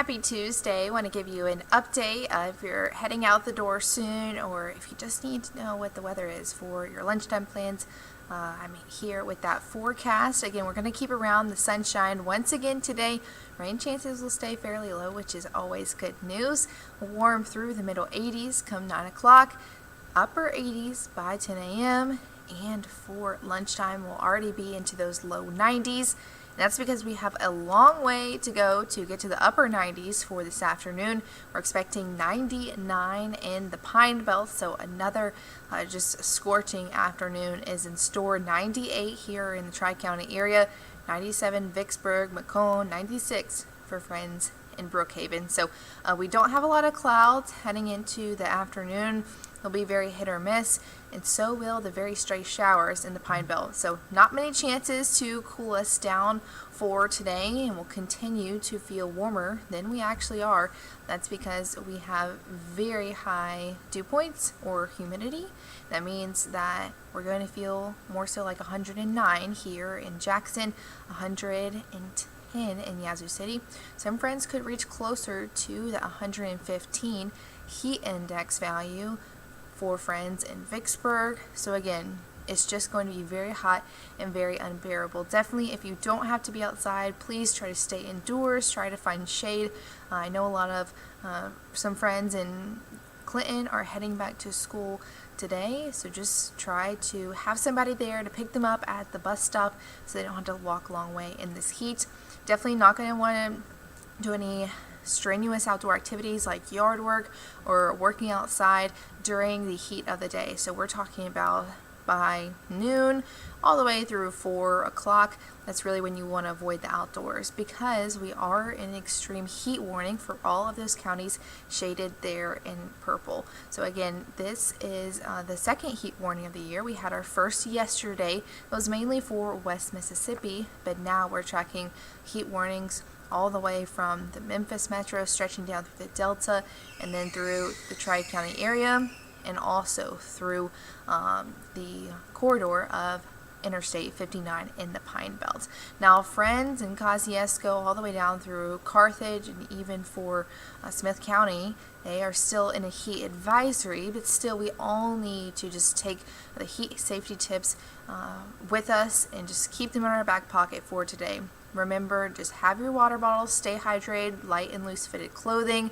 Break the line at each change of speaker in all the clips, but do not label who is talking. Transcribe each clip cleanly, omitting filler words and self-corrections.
Happy Tuesday. I want to give you an update if you're heading out the door soon or if you just need to know what the weather is for your lunchtime plans. I'm here with that forecast. Again, we're going to keep around the sunshine once again today. Rain chances will stay fairly low, which is always good news. Warm through the middle 80s come 9 o'clock, upper 80s by 10 a.m., and for lunchtime we'll already be into those low 90s. That's because we have a long way to go to get to the upper 90s for this afternoon. We're expecting 99 in the Pine Belt, so another just scorching afternoon is in store. 98 here in the Tri-County area, 97 Vicksburg, Macomb, 96 for friends in Brookhaven. So we don't have a lot of clouds heading into the afternoon. They'll be very hit or miss, and so will the very stray showers in the Pine Belt. So not many chances to cool us down for today, and we'll continue to feel warmer than we actually are. That's because we have very high dew points or humidity. That means that we're going to feel more so like 109 here in Jackson, 110 in Yazoo City. Some friends could reach closer to the 115 heat index value for friends in Vicksburg. So again, it's just going to be very hot and very unbearable. Definitely, if you don't have to be outside, please try to stay indoors, try to find shade. I know a lot of some friends in Clinton are heading back to school today, so just try to have somebody there to pick them up at the bus stop so they don't have to walk a long way in this heat. Definitely not going to want to do any strenuous outdoor activities like yard work or working outside during the heat of the day. So we're talking about by noon all the way through 4 o'clock. That's really when you want to avoid the outdoors, because we are in extreme heat warning for all of those counties shaded there in purple. So again, this is the second heat warning of the year. We had our first yesterday. It was mainly for West Mississippi, but now we're tracking heat warnings all the way from the Memphis metro, stretching down through the Delta, and then through the Tri-County area, and also through the corridor of Interstate 59 in the Pine Belt. Now, friends in Kosciuszko all the way down through Carthage, and even for Smith County, they are still in a heat advisory, but still we all need to just take the heat safety tips with us and just keep them in our back pocket for today. Remember, just have your water bottle, stay hydrated, light and loose fitted clothing,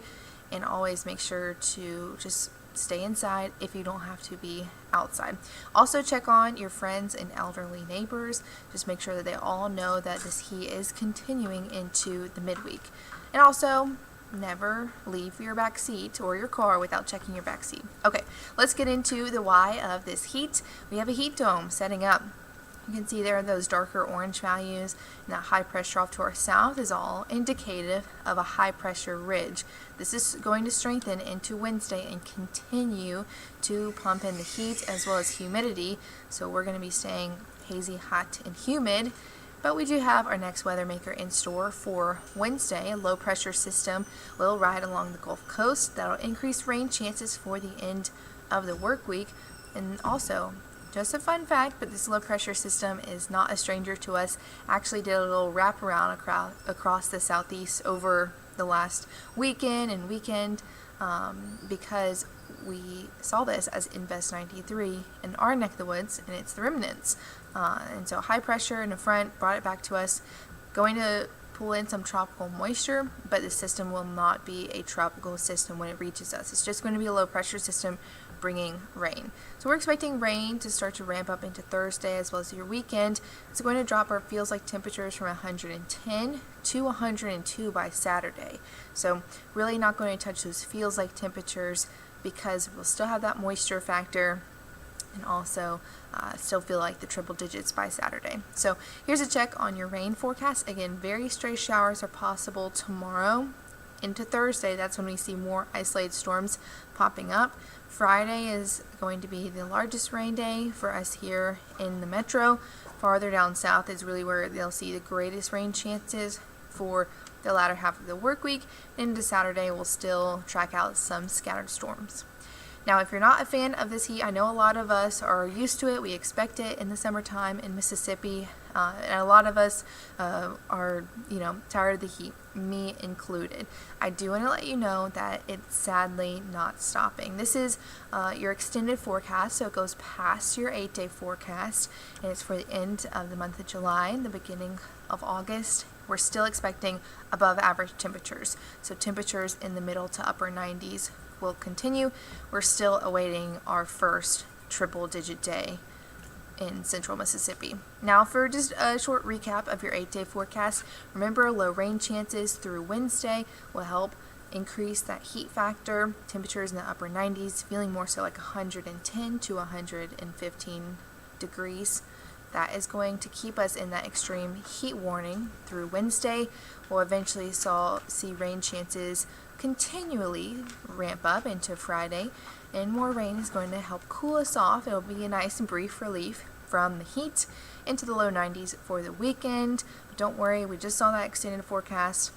and always make sure to just stay inside if you don't have to be outside. Also, check on your friends and elderly neighbors. Just make sure that they all know that this heat is continuing into the midweek. And also, never leave your back seat or your car without checking your back seat. Okay, let's get into the why of this heat. We have a heat dome setting up. You can see there those darker orange values, and that high pressure off to our south is all indicative of a high pressure ridge. This is going to strengthen into Wednesday and continue to pump in the heat as well as humidity. So we're going to be staying hazy, hot, and humid. But we do have our next weather maker in store for Wednesday. A low pressure system will ride along the Gulf Coast. That'll increase rain chances for the end of the work week. And also, just a fun fact, but this low pressure system is not a stranger to us. Actually did a little wraparound across the southeast over the last weekend because we saw this as Invest 93 in our neck of the woods, and it's the remnants. And so high pressure in the front brought it back to us, going to pull in some tropical moisture, but the system will not be a tropical system when it reaches us. It's just going to be a low pressure system bringing rain. So we're expecting rain to start to ramp up into Thursday as well as your weekend. It's going to drop our feels like temperatures from 110 to 102 by Saturday. So really not going to touch those feels like temperatures because we'll still have that moisture factor and also still feel like the triple digits by Saturday. So here's a check on your rain forecast. Again, very stray showers are possible tomorrow into Thursday. That's when we see more isolated storms popping up. Friday is going to be the largest rain day for us here in the metro. Farther down south is really where they'll see the greatest rain chances for the latter half of the work week. Into Saturday, we'll still track out some scattered storms. Now, if you're not a fan of this heat, I know a lot of us are used to it. We expect it in the summertime in Mississippi, and a lot of us are, tired of the heat, me included. I do want to let you know that it's sadly not stopping. This is your extended forecast, so it goes past your 8-day forecast, and it's for the end of the month of July and the beginning of August. We're still expecting above average temperatures, so temperatures in the middle to upper 90s will continue. We're still awaiting our first triple-digit day in central Mississippi. Now, for just a short recap of your 8-day forecast, remember low rain chances through Wednesday will help increase that heat factor. Temperatures in the upper 90s, feeling more so like 110 to 115 degrees. That is going to keep us in that extreme heat warning through Wednesday. We'll eventually see rain chances continually ramp up into Friday, and more rain is going to help cool us off. It'll be a nice and brief relief from the heat into the low 90s for the weekend. But don't worry, we just saw that extended forecast.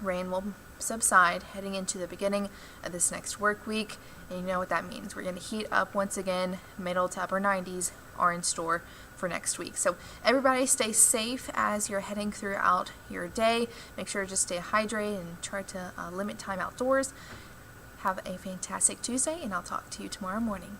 Rain will subside heading into the beginning of this next work week, and you know what that means. We're going to heat up once again. Middle to upper 90s are in store for next week. So everybody stay safe as you're heading throughout your day. Make sure to just stay hydrated and try to limit time outdoors. Have a fantastic Tuesday, and I'll talk to you tomorrow morning.